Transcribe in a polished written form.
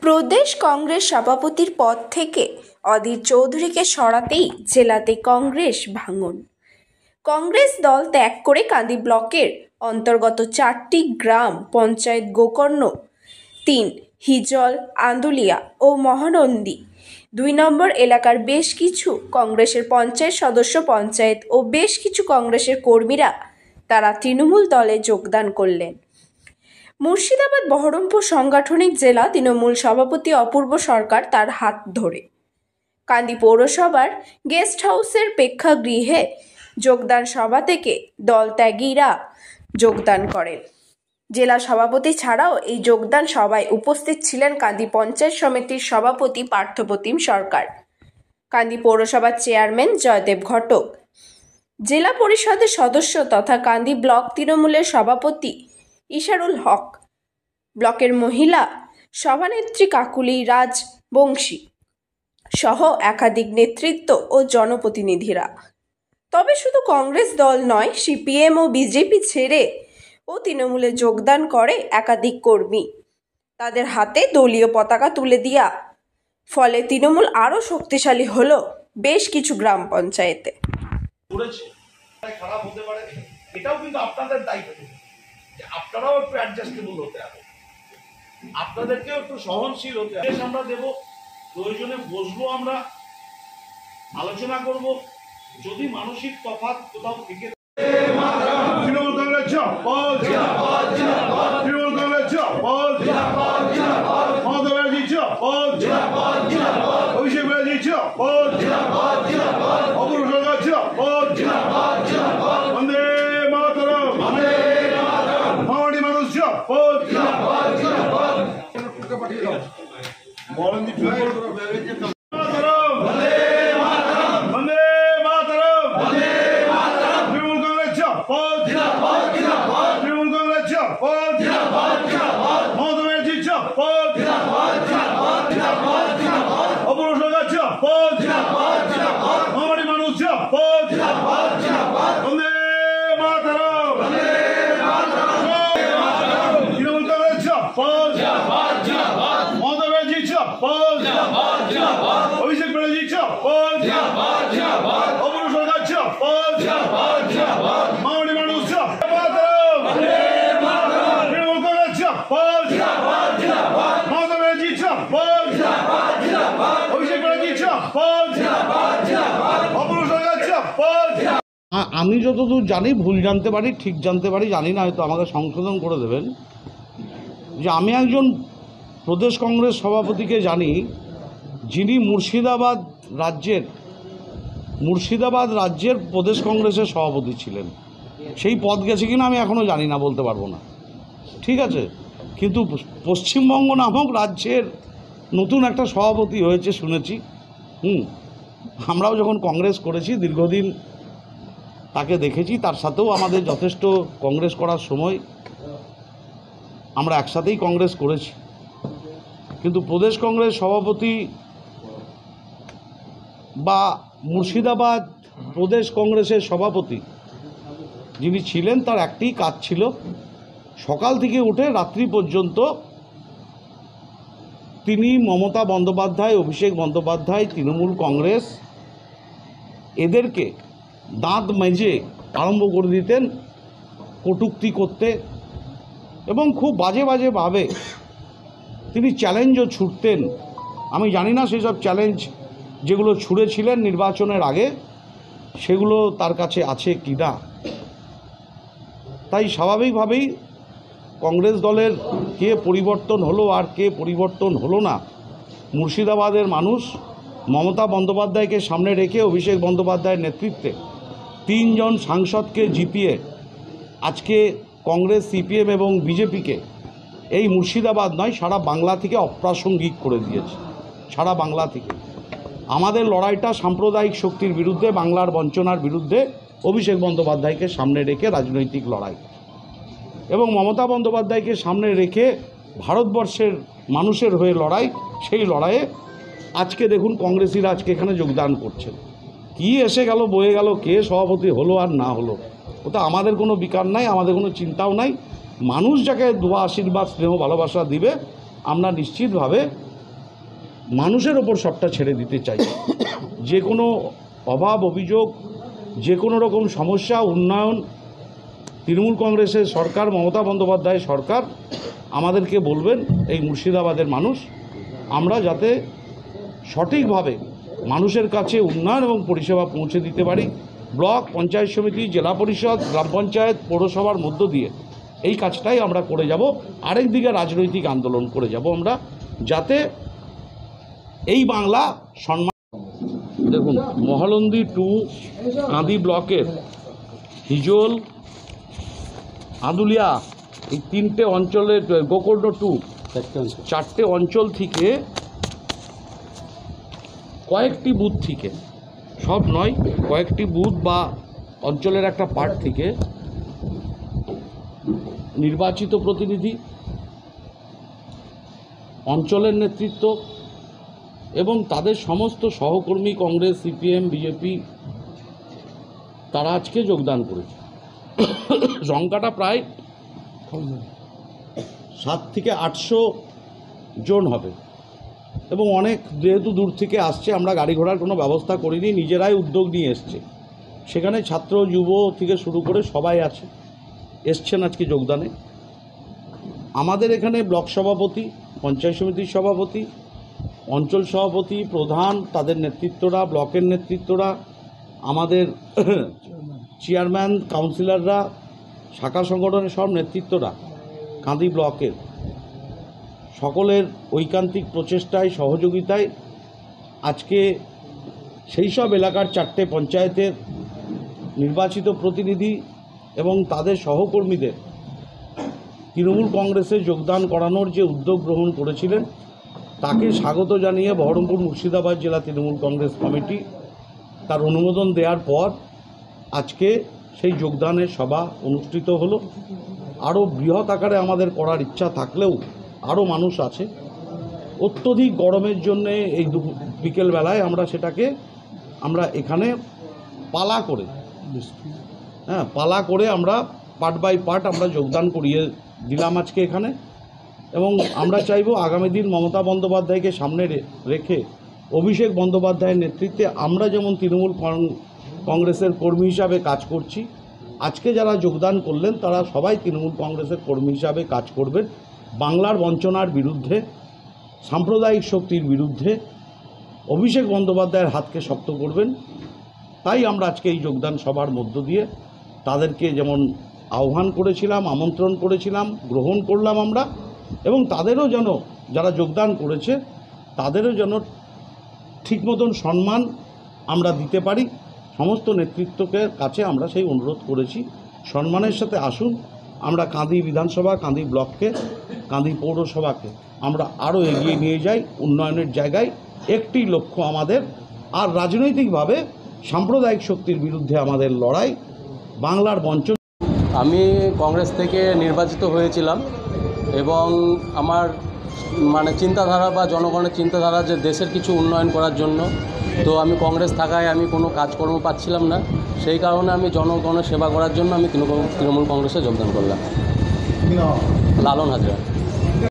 প্রদেশ কংগ্রেস সভাপতির পদ থেকে অধীর চৌধুরীকে সরাতেই জেলাতে কংগ্রেস ভাঙন। কংগ্রেস দল ত্যাগ করে কান্দি ব্লকের অন্তর্গত 4টি গ্রাম পঞ্চায়েত গোকর্ণ 3, হিজল, আন্দুলিয়া ও মহানন্দী 2 নম্বর এলাকার বেশ কিছু কংগ্রেসের পঞ্চায়েত সদস্য, পঞ্চায়েত ও বেশ কিছু কংগ্রেসের কর্মীরা তারা তৃণমূল দলে যোগদান করলেন। মুর্শিদাবাদ বহরমপুর সাংগঠনিক জেলা তৃণমূল সভাপতি অপূর্ব সরকার তার হাত ধরে কান্দি পৌরসভার গেস্ট হাউসের প্রেক্ষাগৃহে যোগদান সভা থেকে দলত্যাগীরা যোগদান করেন। জেলা সভাপতি ছাড়াও এই যোগদান সভায় উপস্থিত ছিলেন কান্দি পঞ্চায়েত সমিতির সভাপতি পার্থপ্রতিম সরকার, কান্দি পৌরসভার চেয়ারম্যান জয়দেব ঘটক, জেলা পরিষদের সদস্য তথা কান্দি ব্লক তৃণমূলের সভাপতি ইশারুল হক, ব্লকের মহিলা সভানেত্রী কাকুলি রাজবংশী সহ একাধিক নেতৃত্ব ও জনপ্রতিনিধিরা। তবে শুধু কংগ্রেস দল নয়, সিপিএম ও বিজেপি ছেড়ে ও তৃণমূলে যোগদান করে একাধিক কর্মী। তাদের হাতে দলীয় পতাকা তুলে দেওয়া ফলে তৃণমূল আরও শক্তিশালী হলো বেশ কিছু গ্রাম পঞ্চায়েতে। খারাপ হতে পারে, এটাও কিন্তু আপনাদের দায়িত্ব। আপনারাও একটু অ্যাডজাস্টেবল হতে হবে, আপনাদেরকেও একটু সহনশীল হতে হবে। আমরা দেব, প্রয়োজনে বসবো, আমরা আলোচনা করব। যদি মানসিক তফাৎ কোথাও থেকে তৃণমূল কংগ্রেস জিন্দাবাদ, তৃণমূল কংগ্রেস জিন্দাবাদ, মমতা ব্যানার্জি জিন্দাবাদ, অভিষেক ব্যানার্জি জিন্দাবাদ, অপূর্ব সরকার জিন্দাবাদ, বন্দে মাতরম, মাওয়াড়ি মানুষ জিন্দাবাদ, বলেন অভিষেক ব্যানার্জি অপূর্ব সরকার মাওয়াড়ি মানুষ তৃণমূল কংগ্রেস মমতা ব্যানার্জি অভিষেক ব্যানার্জি অপূর্ব সরকার। আমি যতদূর জানি, ভুল জানতে পারি, ঠিক জানতে পারি, জানি না, হয়তো আমাকে সংশোধন করে দেবেন, যে আমি একজন প্রদেশ কংগ্রেস সভাপতিকে জানি যিনি মুর্শিদাবাদ রাজ্যের প্রদেশ কংগ্রেসের সভাপতি ছিলেন। সেই পদ গেছে কিনা আমি এখনও জানি না, বলতে পারবো না, ঠিক আছে। কিন্তু পশ্চিমবঙ্গ নামক রাজ্যের নতুন একটা সভাপতি হয়েছে শুনেছি। আমরাও যখন কংগ্রেস করেছি দীর্ঘদিন তাকে দেখেছি, তার সাথেও আমাদের যথেষ্ট কংগ্রেস করার সময় আমরা একসাথেই কংগ্রেস করেছি। কিন্তু প্রদেশ কংগ্রেস সভাপতি বা মুর্শিদাবাদ প্রদেশ কংগ্রেসের সভাপতি যিনি ছিলেন, তার একটি কাজ ছিল, সকাল থেকে উঠে রাত্রি পর্যন্ত তিনি মমতা বন্দ্যোপাধ্যায়, অভিষেক বন্দ্যোপাধ্যায়, তৃণমূল কংগ্রেস এদেরকে দাঁত মেজে আরম্ভ করে দিতেন কটূক্তি করতে, এবং খুব বাজে বাজেভাবে তিনি চ্যালেঞ্জও ছুটতেন। আমি জানি না সেসব চ্যালেঞ্জ যেগুলো ছুঁড়েছিলেন নির্বাচনের আগে সেগুলো তার কাছে আছে কি না। তাই স্বাভাবিকভাবেই কংগ্রেস দলের কে পরিবর্তন হলো আর কে পরিবর্তন হলো না, মুর্শিদাবাদের মানুষ মমতা বন্দ্যোপাধ্যায়কে সামনে রেখে অভিষেক বন্দ্যোপাধ্যায়ের নেতৃত্বে 3 জন সাংসদকে জিতিয়ে আজকে কংগ্রেস, সিপিএম এবং বিজেপিকে এই মুর্শিদাবাদ নয়, সারা বাংলা থেকে অপ্রাসঙ্গিক করে দিয়েছে। সারা বাংলা থেকে আমাদের লড়াইটা সাম্প্রদায়িক শক্তির বিরুদ্ধে, বাংলার বঞ্চনার বিরুদ্ধে, অভিষেক বন্দ্যোপাধ্যায়কে সামনে রেখে রাজনৈতিক লড়াই, এবং মমতা বন্দ্যোপাধ্যায়কে সামনে রেখে ভারতবর্ষের মানুষের হয়ে লড়াই। সেই লড়াইয়ে আজকে দেখুন কংগ্রেসিরা আজকে এখানে যোগদান করছেন। কি এসে গেল, বয়ে গেল, কে সভাপতি হলো আর না হলো, ওটা আমাদের কোনো বিকার নাই, আমাদের কোনো চিন্তাও নাই। মানুষ যাকে দোয়া, আশীর্বাদ, স্নেহ, ভালোবাসা দিবে, আমরা নিশ্চিতভাবে মানুষের ওপর সবটা ছেড়ে দিতে চাই। যে কোনো অভাব অভিযোগ, যে কোনো রকম সমস্যা, উন্নয়ন তৃণমূল কংগ্রেসের সরকার, মমতা বন্দ্যোপাধ্যায়ের সরকার আমাদেরকে বলবেন, এই মুর্শিদাবাদের মানুষ, আমরা যাতে সঠিকভাবে মানুষের কাছে উন্নয়ন এবং পরিষেবা পৌঁছে দিতে পারি। ব্লক, পঞ্চায়েত সমিতি, জেলা পরিষদ, গ্রাম পঞ্চায়েত, পৌরসভার মধ্য দিয়ে এই কাজটাই আমরা করে যাব। আরেকদিকে রাজনৈতিক আন্দোলন করে যাব আমরা, যাতে এই বাংলা সম্মান। দেখুন, মহালন্দি 2 কাঁদি ব্লকের হিজল, আদুলিয়া এই 3টে অঞ্চলের, গোকর্ণ 2 4টে অঞ্চল থেকে কয়েকটি বুথ থেকে, সব নয়, কয়েকটি বুথ বা অঞ্চলের একটা পার্ট থেকে নির্বাচিত প্রতিনিধি, অঞ্চলের নেতৃত্ব এবং তাদের সমস্ত সহকর্মী কংগ্রেস, সিপিএম, বিজেপি তারা আজকে যোগদান করেছে। সংখ্যাটা প্রায় 700 থেকে 800 জন হবে এবং অনেক যেহেতু দূর থেকে আসছে, আমরা গাড়ি ঘোড়ার কোনো ব্যবস্থা করিনি, নিজেরাই উদ্যোগ নিয়ে এসছে। সেখানে ছাত্র, যুব থেকে শুরু করে সবাই আছে, এসছেন আজকে যোগদানে। আমাদের এখানে ব্লক সভাপতি, পঞ্চায়েত সমিতির সভাপতি, অঞ্চল সভাপতি, প্রধান, তাদের নেতৃত্বরা, ব্লকের নেতৃত্বরা, আমাদের চেয়ারম্যান, কাউন্সিলররা, শাখা সংগঠনের সব নেতৃত্বরা কাঁদি ব্লকের সকলের ঐকান্তিক প্রচেষ্টায়, সহযোগিতায় আজকে সেই সব এলাকার 4টে পঞ্চায়েতের নির্বাচিত প্রতিনিধি এবং তাদের সহকর্মীদের তৃণমূল কংগ্রেসে যোগদান করানোর যে উদ্যোগ গ্রহণ করেছিলেন, তাকে স্বাগত জানিয়ে বহরমপুর মুর্শিদাবাদ জেলা তৃণমূল কংগ্রেস কমিটি তার অনুমোদন দেওয়ার পর আজকে সেই যোগদানের সভা অনুষ্ঠিত হলো। আরও বৃহৎ আকারে আমাদের করার ইচ্ছা থাকলেও আরও মানুষ আছে। অত্যধিক গরমের জন্যে এই বিকেলবেলায় আমরা এখানে পালা করে আমরা পার্ট বাই পার্ট আমরা যোগদান করিয়ে দিলাম আজকে এখানে। এবং আমরা চাইব আগামী দিন মমতা বন্দ্যোপাধ্যায়কে সামনে রেখে অভিষেক বন্দ্যোপাধ্যায়ের নেতৃত্বে আমরা যেমন তৃণমূল কংগ্রেসের কর্মী হিসাবে কাজ করছি, আজকে যারা যোগদান করলেন তারা সবাই তৃণমূল কংগ্রেসের কর্মী হিসাবে কাজ করবেন। বাংলার বঞ্চনার বিরুদ্ধে, সাম্প্রদায়িক শক্তির বিরুদ্ধে অভিষেক বন্দ্যোপাধ্যায়ের হাতকে শক্ত করবেন। তাই আমরা আজকে এই যোগদান সভার মধ্য দিয়ে তাদেরকে যেমন আহ্বান করেছিলাম, আমন্ত্রণ করেছিলাম, গ্রহণ করলাম আমরা, এবং তাদেরও যেন, যারা যোগদান করেছে তাদেরও যেন ঠিক মতন সম্মান আমরা দিতে পারি। সমস্ত নেতৃত্বকে কাছে আমরা সেই অনুরোধ করেছি, সম্মানের সাথে আসুন। আমরা কাঁদি বিধানসভা, কাঁদি ব্লককে, কাঁদি পৌরসভাকে আমরা আরও এগিয়ে নিয়ে যাই উন্নয়নের জায়গায়। একটি লক্ষ্য আমাদের, আর রাজনৈতিকভাবে সাম্প্রদায়িক শক্তির বিরুদ্ধে আমাদের লড়াই। বাংলার বঞ্চনা। আমি কংগ্রেস থেকে নির্বাচিত হয়েছিলাম এবং আমার চিন্তাধারা বা জনগণের চিন্তাধারা যে দেশের কিছু উন্নয়ন করার জন্য, তো আমি কংগ্রেস থাকায় আমি কোনো কাজকর্ম পাচ্ছিলাম না। সেই কারণে আমি জনগণের সেবা করার জন্য আমি তৃণমূল কংগ্রেসে যোগদান করলাম। লালন হাজরা।